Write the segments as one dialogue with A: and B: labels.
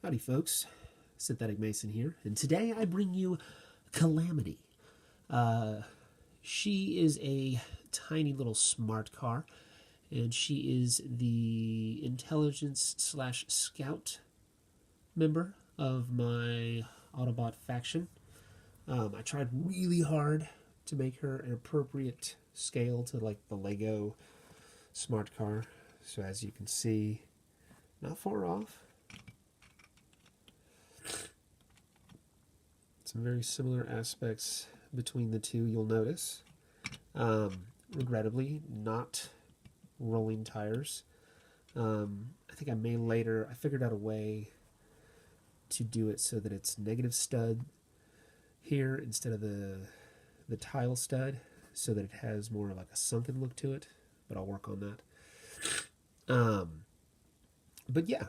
A: Howdy folks, Synthetic Mason here, and today I bring you Calamity. She is a tiny little smart car, and she is the intelligence / scout member of my Autobot faction. I tried really hard to make her an appropriate scale to like the Lego smart car, so as you can see, not far off. Some very similar aspects between the two, you'll notice. Regrettably, not rolling tires. I think I figured out a way to do it so that it's negative stud here instead of the tile stud, so that it has more like a sunken look to it, but I'll work on that. But yeah,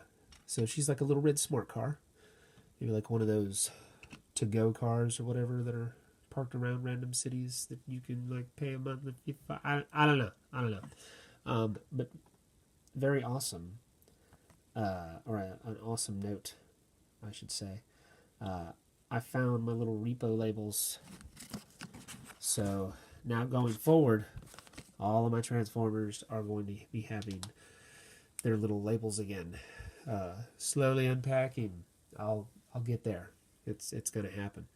A: so she's like a little red smart car. Maybe like one of those to-go cars or whatever that are parked around random cities that you can like pay a month. I don't know. But very awesome. Or an awesome note, I should say. I found my little Repo Labels. So now going forward, all of my Transformers are going to be having their little labels again. Slowly unpacking. I'll get there. It's going to happen.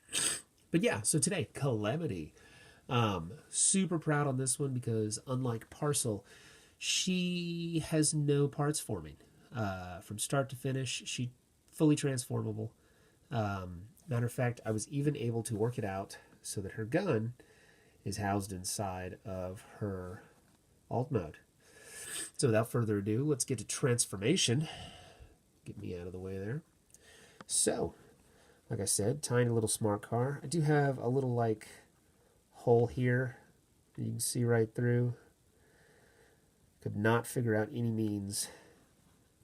A: But yeah, so today, Calamity. Super proud on this one because unlike Parcel, she has no parts forming. From start to finish, she's fully transformable. Matter of fact, I was even able to work it out so that her gun is housed inside of her alt mode. So without further ado, let's get to transformation. Get me out of the way there. So, like I said, tiny little smart car. I do have a little like hole here that you can see right through. Could not figure out any means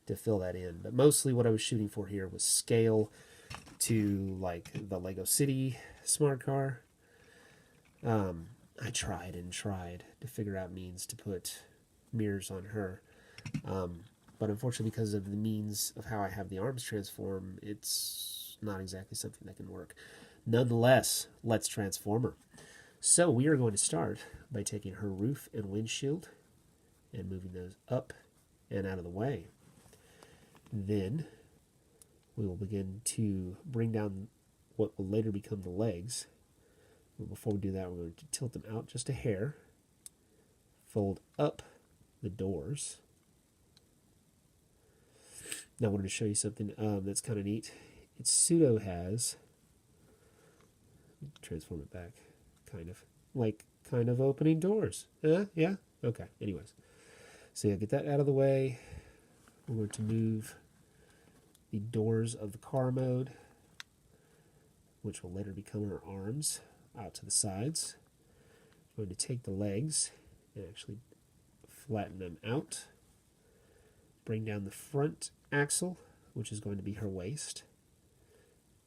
A: to fill that in. But mostly what I was shooting for here was scale to like the Lego City smart car. I tried and tried to figure out means to put mirrors on her. But unfortunately, because of the means of how I have the arms transform, it's not exactly something that can work. Nonetheless, let's transform her. So we are going to start by taking her roof and windshield and moving those up and out of the way. Then we will begin to bring down what will later become the legs. But before we do that, we're going to tilt them out just a hair, fold up the doors. Now I wanted to show you something that's kind of neat. It pseudo has, transform it back, kind of opening doors. Yeah? Okay, anyways. So yeah, get that out of the way. We're going to move the doors of the car mode, which will later become our arms, out to the sides. We're going to take the legs and actually flatten them out. Bring down the front axle, which is going to be her waist.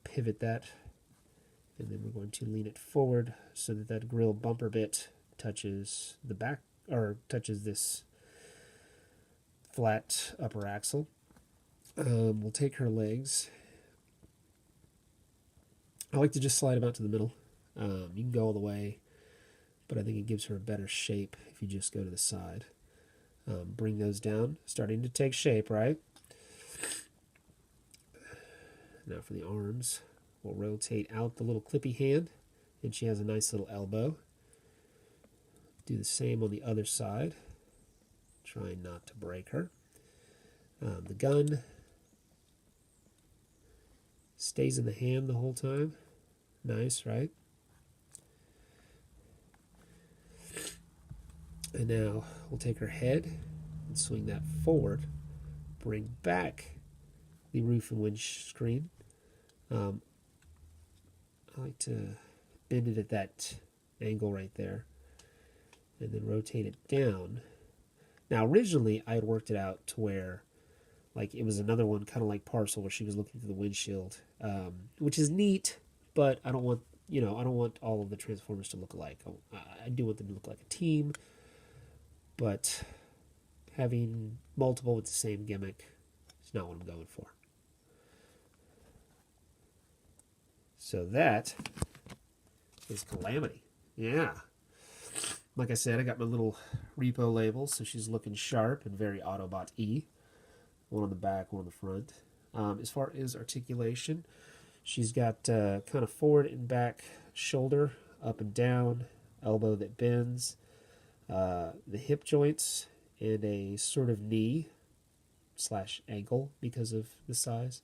A: Pivot that, and then we're going to lean it forward so that that grill bumper bit touches the back, or touches this flat upper axle. We'll take her legs. I like to just slide them out to the middle. You can go all the way, but I think it gives her a better shape if you just go to the side. Bring those down, starting to take shape, right? Now for the arms, we'll rotate out the little clippy hand, and she has a nice little elbow. Do the same on the other side, trying not to break her. The gun stays in the hand the whole time. Nice, right? And now we'll take her head and swing that forward, bring back the roof and windscreen. I like to bend it at that angle right there and then rotate it down. Now originally I had worked it out to where like it was another one kind of like Parcel where she was looking through the windshield, which is neat, but I don't want all of the Transformers to look alike. I do want them to look like a team, but having multiple with the same gimmick is not what I'm going for. So that is Calamity. Yeah. Like I said, I got my little Repo Labels, so she's looking sharp and very Autobot-y. One on the back, one on the front. As far as articulation, she's got kind of forward and back shoulder, up and down, elbow that bends, the hip joints, and a sort of knee / ankle because of the size.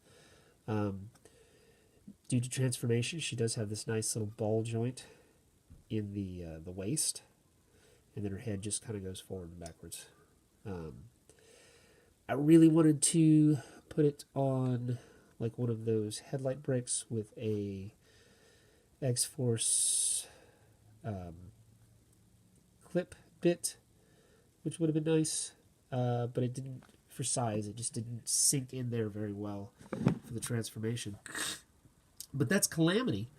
A: Due to transformation, she does have this nice little ball joint in the waist, and then her head just kind of goes forward and backwards. I really wanted to put it on like one of those headlight bricks with a X-Force clip bit, which would have been nice, but it didn't, for size, it just didn't sink in there very well for the transformation. But that's Calamity,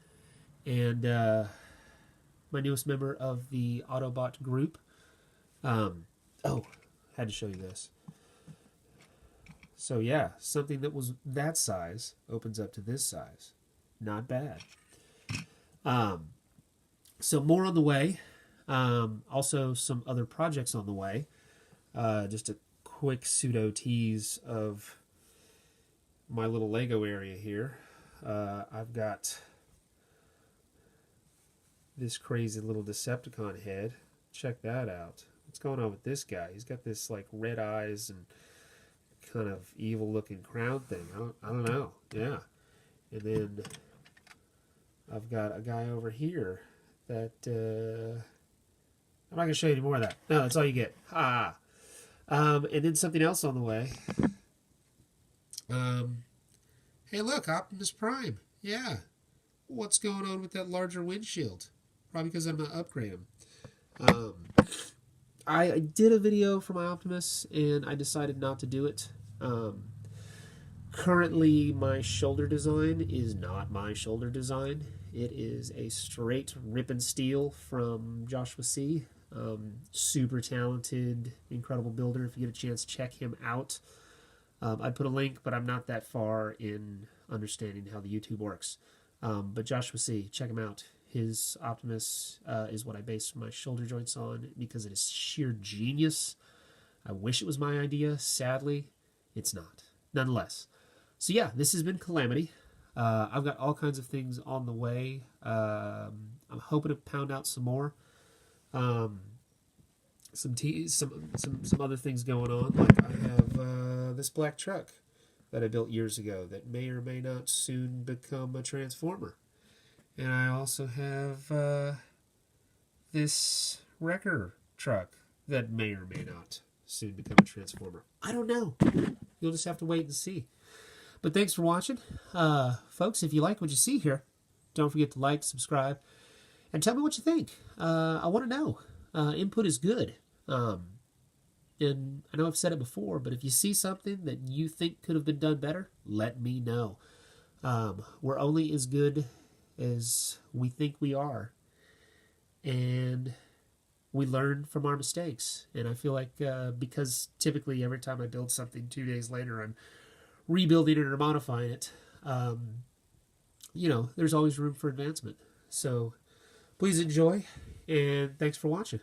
A: and my newest member of the Autobot group. Oh, had to show you this. So yeah, something that was that size opens up to this size. Not bad. So more on the way. Also some other projects on the way. Just a quick pseudo tease of my little Lego area here. I've got this crazy little Decepticon head. Check that out. What's going on with this guy? He's got this like red eyes and kind of evil looking crown thing. I don't know. Yeah. And then I've got a guy over here that I'm not gonna show you any more of that. No, that's all you get. Ha. And then something else on the way. Hey, look, Optimus Prime. Yeah. What's going on with that larger windshield? Probably because I'm going to upgrade him. I did a video for my Optimus, and I decided not to do it. Currently, my shoulder design is not my shoulder design. It is a straight rip and steal from Joshua C. Super talented, incredible builder. If you get a chance, check him out. I'd put a link, but I'm not that far in understanding how the YouTube works. But Joshua C., check him out. His Optimus is what I base my shoulder joints on because it is sheer genius. I wish it was my idea. Sadly, it's not. Nonetheless. So yeah, this has been Calamity. I've got all kinds of things on the way. I'm hoping to pound out some more. Some other things going on. Like I have this black truck that I built years ago that may or may not soon become a Transformer. And I also have this wrecker truck that may or may not soon become a Transformer. I don't know. You'll just have to wait and see. But thanks for watching. Folks, if you like what you see here, don't forget to like, subscribe, and tell me what you think. I want to know. Input is good. And I know I've said it before, but if you see something that you think could have been done better, let me know. We're only as good as we think we are. And we learn from our mistakes. And I feel like because typically every time I build something 2 days later, I'm rebuilding it or modifying it, there's always room for advancement. So please enjoy, and thanks for watching.